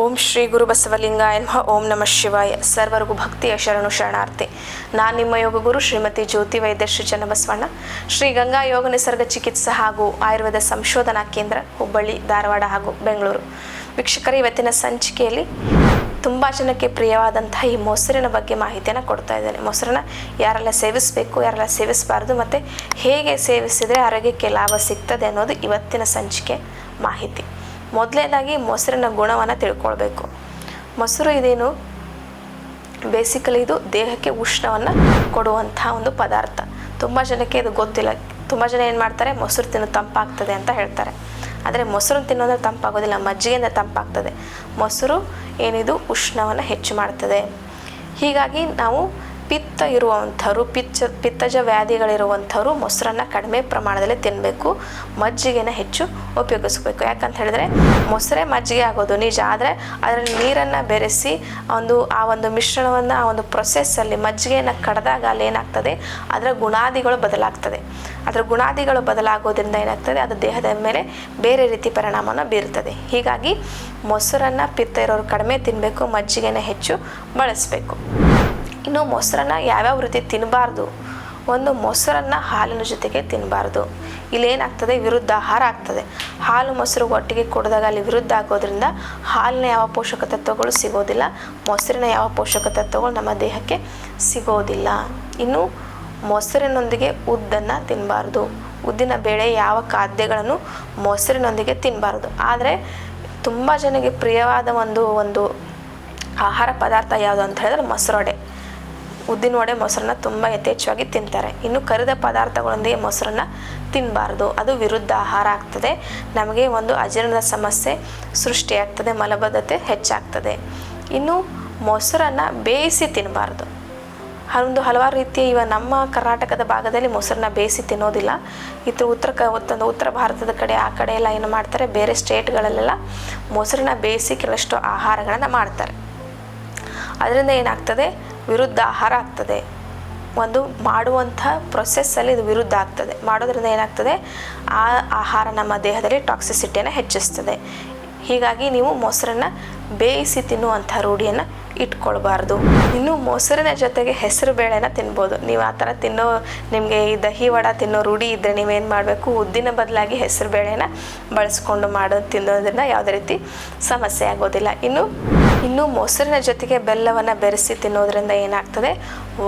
ಓಂ ಶ್ರೀ ಗುರು ಬಸವಲಿಂಗಾಯ ನಮಃ. ಓಂ ನಮಃ ಶಿವಾಯ. ಸರ್ವರಿಗೂ ಭಕ್ತಿಯ ಶರಣು ಶರಣಾರ್ಥಿ. ನಾನು ನಿಮ್ಮ ಯೋಗ ಗುರು ಶ್ರೀಮತಿ ಜ್ಯೋತಿ ವೈದ್ಯ ಶ್ರೀ ಚನ್ನಬಸವಣ್ಣ, ಶ್ರೀ ಗಂಗಾ ಯೋಗ ನಿಸರ್ಗ ಚಿಕಿತ್ಸಾ ಹಾಗೂ ಆಯುರ್ವೇದ ಸಂಶೋಧನಾ ಕೇಂದ್ರ, ಹುಬ್ಬಳ್ಳಿ, ಧಾರವಾಡ ಹಾಗೂ ಬೆಂಗಳೂರು. ವೀಕ್ಷಕರ, ಇವತ್ತಿನ ಸಂಚಿಕೆಯಲ್ಲಿ ತುಂಬ ಜನಕ್ಕೆ ಪ್ರಿಯವಾದಂತಹ ಈ ಮೊಸರಿನ ಬಗ್ಗೆ ಮಾಹಿತಿಯನ್ನು ಕೊಡ್ತಾ ಇದ್ದೇನೆ. ಮೊಸರನ್ನ ಯಾರೆಲ್ಲ ಸೇವಿಸಬೇಕು, ಯಾರೆಲ್ಲ ಸೇವಿಸಬಾರ್ದು, ಮತ್ತು ಹೇಗೆ ಸೇವಿಸಿದರೆ ಆರೋಗ್ಯಕ್ಕೆ ಲಾಭ ಸಿಗ್ತದೆ ಅನ್ನೋದು ಇವತ್ತಿನ ಸಂಚಿಕೆ ಮಾಹಿತಿ. ಮೊದಲನೇದಾಗಿ ಮೊಸರಿನ ಗುಣವನ್ನು ತಿಳ್ಕೊಳ್ಬೇಕು. ಮೊಸರು ಇದೇನು, ಬೇಸಿಕಲಿ ಇದು ದೇಹಕ್ಕೆ ಉಷ್ಣವನ್ನು ಕೊಡುವಂಥ ಒಂದು ಪದಾರ್ಥ. ತುಂಬ ಜನಕ್ಕೆ ಇದು ಗೊತ್ತಿಲ್ಲ. ತುಂಬ ಜನ ಏನು ಮಾಡ್ತಾರೆ, ಮೊಸರು ತಿನ್ನೋ ತಂಪಾಗ್ತದೆ ಅಂತ ಹೇಳ್ತಾರೆ. ಆದರೆ ಮೊಸರು ತಿನ್ನೋದ್ರೆ ತಂಪಾಗೋದಿಲ್ಲ, ಮಜ್ಜಿಗೆಯಿಂದ ತಂಪಾಗ್ತದೆ. ಮೊಸರು ಏನಿದು ಉಷ್ಣವನ್ನು ಹೆಚ್ಚು ಮಾಡ್ತದೆ. ಹೀಗಾಗಿ ನಾವು ಪಿತ್ತ ಇರುವಂಥವ್ರು, ಪಿತ್ತಜ ವ್ಯಾಧಿಗಳಿರುವಂಥವ್ರು ಮೊಸರನ್ನು ಕಡಿಮೆ ಪ್ರಮಾಣದಲ್ಲಿ ತಿನ್ನಬೇಕು, ಮಜ್ಜಿಗೆನ ಹೆಚ್ಚು ಉಪಯೋಗಿಸ್ಬೇಕು. ಯಾಕಂತ ಹೇಳಿದ್ರೆ ಮೊಸರೇ ಮಜ್ಜಿಗೆ ಆಗೋದು ನಿಜ, ಆದರೆ ಅದರಲ್ಲಿ ನೀರನ್ನು ಬೆರೆಸಿ ಆ ಒಂದು ಮಿಶ್ರಣವನ್ನು, ಆ ಒಂದು ಪ್ರೊಸೆಸ್ಸಲ್ಲಿ ಮಜ್ಜಿಗೆಯನ್ನು ಕಡ್ದಾಗ ಅಲ್ಲಿ ಏನಾಗ್ತದೆ, ಅದರ ಗುಣಾದಿಗಳು ಬದಲಾಗ್ತದೆ. ಅದರ ಗುಣಾದಿಗಳು ಬದಲಾಗೋದ್ರಿಂದ ಏನಾಗ್ತದೆ, ಅದು ದೇಹದ ಮೇಲೆ ಬೇರೆ ರೀತಿ ಪರಿಣಾಮವನ್ನು ಬೀರ್ತದೆ. ಹೀಗಾಗಿ ಮೊಸರನ್ನು ಪಿತ್ತ ಇರೋರು ಕಡಿಮೆ ತಿನ್ನಬೇಕು, ಮಜ್ಜಿಗೆನ ಹೆಚ್ಚು ಬಳಸಬೇಕು. ಇನ್ನು ಮೊಸರನ್ನು ಯಾವ್ಯಾವ ರೀತಿ ತಿನ್ನಬಾರ್ದು. ಒಂದು, ಮೊಸರನ್ನು ಹಾಲಿನ ಜೊತೆಗೆ ತಿನ್ನಬಾರ್ದು. ಇಲ್ಲೇನಾಗ್ತದೆ, ವಿರುದ್ಧ ಆಹಾರ ಆಗ್ತದೆ. ಹಾಲು ಮೊಸರು ಒಟ್ಟಿಗೆ ಕುಡಿದಾಗ ಅಲ್ಲಿ ವಿರುದ್ಧ ಆಗೋದ್ರಿಂದ ಹಾಲಿನ ಯಾವ ಪೋಷಕ ತತ್ವಗಳು ಸಿಗೋದಿಲ್ಲ, ಮೊಸರಿನ ಯಾವ ಪೋಷಕ ತತ್ವಗಳು ನಮ್ಮ ದೇಹಕ್ಕೆ ಸಿಗೋದಿಲ್ಲ. ಇನ್ನು ಮೊಸರಿನೊಂದಿಗೆ ಉದ್ದನ್ನು ತಿನ್ನಬಾರ್ದು. ಉದ್ದಿನ ಬೇಳೆ ಯಾವ ಖಾದ್ಯಗಳನ್ನು ಮೊಸರಿನೊಂದಿಗೆ ತಿನ್ನಬಾರ್ದು. ಆದರೆ ತುಂಬ ಜನಕ್ಕೆ ಪ್ರಿಯವಾದ ಒಂದು ಆಹಾರ ಪದಾರ್ಥ ಯಾವುದು ಅಂತ ಹೇಳಿದ್ರೆ ಮೊಸರೊಡೆ. ಉದ್ದಿನ ವಡೆ ಮೊಸರನ್ನ ತುಂಬ ಯಥೇಚ್ಛವಾಗಿ ತಿಂತಾರೆ. ಇನ್ನು ಕರಿದ ಪದಾರ್ಥಗಳೊಂದಿಗೆ ಮೊಸರನ್ನ ತಿನ್ನಬಾರ್ದು, ಅದು ವಿರುದ್ಧ ಆಹಾರ ಆಗ್ತದೆ. ನಮಗೆ ಒಂದು ಅಜೀರ್ಣದ ಸಮಸ್ಯೆ ಸೃಷ್ಟಿಯಾಗ್ತದೆ, ಮಲಬದ್ಧತೆ ಹೆಚ್ಚಾಗ್ತದೆ. ಇನ್ನು ಮೊಸರನ್ನು ಬೇಯಿಸಿ ತಿನ್ನಬಾರ್ದು. ಹಲವಾರು ರೀತಿಯ ನಮ್ಮ ಕರ್ನಾಟಕದ ಭಾಗದಲ್ಲಿ ಮೊಸರನ್ನ ಬೇಯಿಸಿ ತಿನ್ನೋದಿಲ್ಲ. ಉತ್ತರ ಭಾರತದ ಕಡೆ, ಆ ಕಡೆ ಎಲ್ಲ ಏನು ಮಾಡ್ತಾರೆ, ಬೇರೆ ಸ್ಟೇಟ್ಗಳಲ್ಲೆಲ್ಲ ಮೊಸರನ್ನ ಬೇಯಿಸಿ ಕೆಲವಷ್ಟು ಆಹಾರಗಳನ್ನು ಮಾಡ್ತಾರೆ. ಅದರಿಂದ ಏನಾಗ್ತದೆ, ವಿರುದ್ಧ ಆಹಾರ ಆಗ್ತದೆ. ಒಂದು ಮಾಡುವಂಥ ಪ್ರೊಸೆಸ್ಸಲ್ಲಿ ಇದು ವಿರುದ್ಧ ಆಗ್ತದೆ. ಮಾಡೋದ್ರಿಂದ ಏನಾಗ್ತದೆ, ಆ ಆಹಾರ ನಮ್ಮ ದೇಹದಲ್ಲಿ ಟಾಕ್ಸಿಸಿಟಿಯನ್ನು ಹೆಚ್ಚಿಸ್ತದೆ. ಹೀಗಾಗಿ ನೀವು ಮೊಸರನ್ನು ಬೇಯಿಸಿ ತಿನ್ನುವಂಥ ರೂಢಿಯನ್ನು ಇಟ್ಕೊಳ್ಬಾರ್ದು. ಇನ್ನು ಮೊಸರಿನ ಜೊತೆಗೆ ಹೆಸರು ಬೇಳೆನ ತಿನ್ಬೋದು. ನೀವು ಆ ಥರ ನಿಮಗೆ ಈ ದಹಿ ವಡ ತಿನ್ನೋ ರೂಢಿ ಇದ್ದರೆ ನೀವೇನು ಮಾಡಬೇಕು, ಉದ್ದಿನ ಬದಲಾಗಿ ಹೆಸರು ಬೇಳೆನ ಬಳಸ್ಕೊಂಡು ತಿನ್ನೋದ್ರಿಂದ ಯಾವುದೇ ರೀತಿ ಸಮಸ್ಯೆ ಆಗೋದಿಲ್ಲ. ಇನ್ನು ಮೊಸರಿನ ಜೊತೆಗೆ ಬೆಲ್ಲವನ್ನು ಬೆರೆಸಿ ತಿನ್ನೋದ್ರಿಂದ ಏನಾಗ್ತದೆ,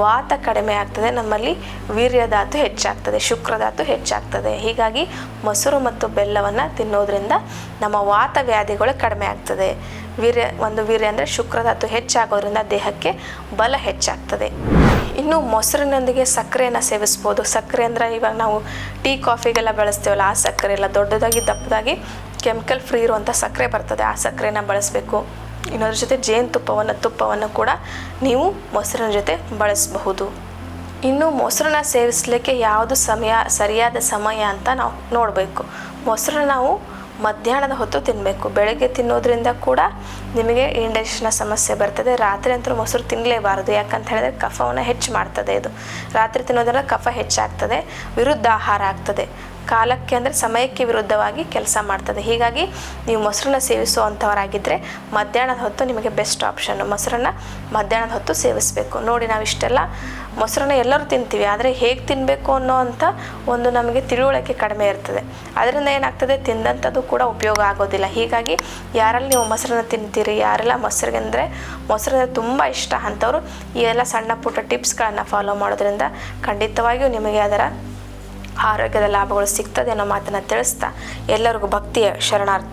ವಾತ ಕಡಿಮೆ ಆಗ್ತದೆ, ನಮ್ಮಲ್ಲಿ ವೀರ್ಯಧಾತು ಹೆಚ್ಚಾಗ್ತದೆ, ಶುಕ್ರಧಾತು ಹೆಚ್ಚಾಗ್ತದೆ. ಹೀಗಾಗಿ ಮೊಸರು ಮತ್ತು ಬೆಲ್ಲವನ್ನು ತಿನ್ನೋದ್ರಿಂದ ನಮ್ಮ ವಾತ ವ್ಯಾಧಿಗಳು ಕಡಿಮೆ ಆಗ್ತದೆ. ವೀರ್ಯ ಅಂದರೆ ಶುಕ್ರಧಾತು ಹೆಚ್ಚಾಗೋದ್ರಿಂದ ದೇಹಕ್ಕೆ ಬಲ ಹೆಚ್ಚಾಗ್ತದೆ. ಇನ್ನು ಮೊಸರಿನೊಂದಿಗೆ ಸಕ್ಕರೆಯನ್ನು ಸೇವಿಸ್ಬೋದು. ಸಕ್ಕರೆ ಅಂದರೆ ಇವಾಗ ನಾವು ಟೀ ಕಾಫಿಗೆಲ್ಲ ಬಳಸ್ತೀವಲ್ಲ, ಆ ಸಕ್ಕರೆ ಎಲ್ಲ ದೊಡ್ಡದಾಗಿ ದಪ್ಪದಾಗಿ ಕೆಮಿಕಲ್ ಫ್ರೀ ಇರುವಂಥ ಸಕ್ಕರೆ ಬರ್ತದೆ, ಆ ಸಕ್ಕರೆನ ಬಳಸಬೇಕು. ಇನ್ನೊಂದ್ರ ಜೊತೆ ತುಪ್ಪವನ್ನು ಕೂಡ ನೀವು ಮೊಸರಿನ ಜೊತೆ ಬಳಸಬಹುದು. ಇನ್ನು ಮೊಸರನ್ನ ಸೇವಿಸಲಿಕ್ಕೆ ಯಾವುದು ಸರಿಯಾದ ಸಮಯ ಅಂತ ನಾವು ನೋಡಬೇಕು. ಮೊಸರನ್ನ ನಾವು ಮಧ್ಯಾಹ್ನದ ಹೊತ್ತು ತಿನ್ನಬೇಕು. ಬೆಳಗ್ಗೆ ತಿನ್ನೋದ್ರಿಂದ ಕೂಡ ನಿಮಗೆ ಇಂಡೈಜೆಷನ್ನ ಸಮಸ್ಯೆ ಬರ್ತದೆ. ರಾತ್ರಿ ಅಂತೂ ಮೊಸರು ತಿನ್ನಲೇಬಾರದು. ಯಾಕಂತ ಹೇಳಿದ್ರೆ ಕಫವನ್ನು ಹೆಚ್ಚು ಮಾಡ್ತದೆ. ಇದು ರಾತ್ರಿ ತಿನ್ನೋದ್ರಿಂದ ಕಫ ಹೆಚ್ಚಾಗ್ತದೆ, ವಿರುದ್ಧ ಆಹಾರ ಆಗ್ತದೆ. ಕಾಲಕ್ಕೆ ಅಂದರೆ ಸಮಯಕ್ಕೆ ವಿರುದ್ಧವಾಗಿ ಕೆಲಸ ಮಾಡ್ತದೆ. ಹೀಗಾಗಿ ನೀವು ಮೊಸರನ್ನ ಸೇವಿಸುವಂಥವರಾಗಿದ್ದರೆ ಮಧ್ಯಾಹ್ನದ ಹೊತ್ತು ನಿಮಗೆ ಬೆಸ್ಟ್ ಆಪ್ಷನ್ನು. ಮೊಸರನ್ನ ಮಧ್ಯಾಹ್ನದ ಹೊತ್ತು ಸೇವಿಸಬೇಕು. ನೋಡಿ, ನಾವು ಇಷ್ಟೆಲ್ಲ ಮೊಸರನ್ನ ಎಲ್ಲರೂ ತಿಂತೀವಿ, ಆದರೆ ಹೇಗೆ ತಿನ್ನಬೇಕು ಅನ್ನೋ ಅಂಥ ನಮಗೆ ತಿಳುವಳಿಕೆ ಕಡಿಮೆ ಇರ್ತದೆ. ಅದರಿಂದ ಏನಾಗ್ತದೆ, ತಿಂದಂಥದ್ದು ಕೂಡ ಉಪಯೋಗ ಆಗೋದಿಲ್ಲ. ಹೀಗಾಗಿ ಯಾರಲ್ಲಿ ನೀವು ಮೊಸರನ್ನ ತಿಂತೀರಿ, ಯಾರೆಲ್ಲ ಮೊಸರನ್ನ ತುಂಬ ಇಷ್ಟ ಅಂಥವ್ರು ಈ ಎಲ್ಲ ಸಣ್ಣ ಪುಟ್ಟ ಟಿಪ್ಸ್ಗಳನ್ನು ಫಾಲೋ ಮಾಡೋದ್ರಿಂದ ಖಂಡಿತವಾಗಿಯೂ ನಿಮಗೆ ಅದರ ಆರೋಗ್ಯದ ಲಾಭಗಳು ಸಿಗ್ತದೆ ಅನ್ನೋ ಮಾತನ್ನು ತಿಳಿಸ್ತಾ ಎಲ್ಲರಿಗೂ ಭಕ್ತಿಯ ಶರಣಾರ್ಥಿ.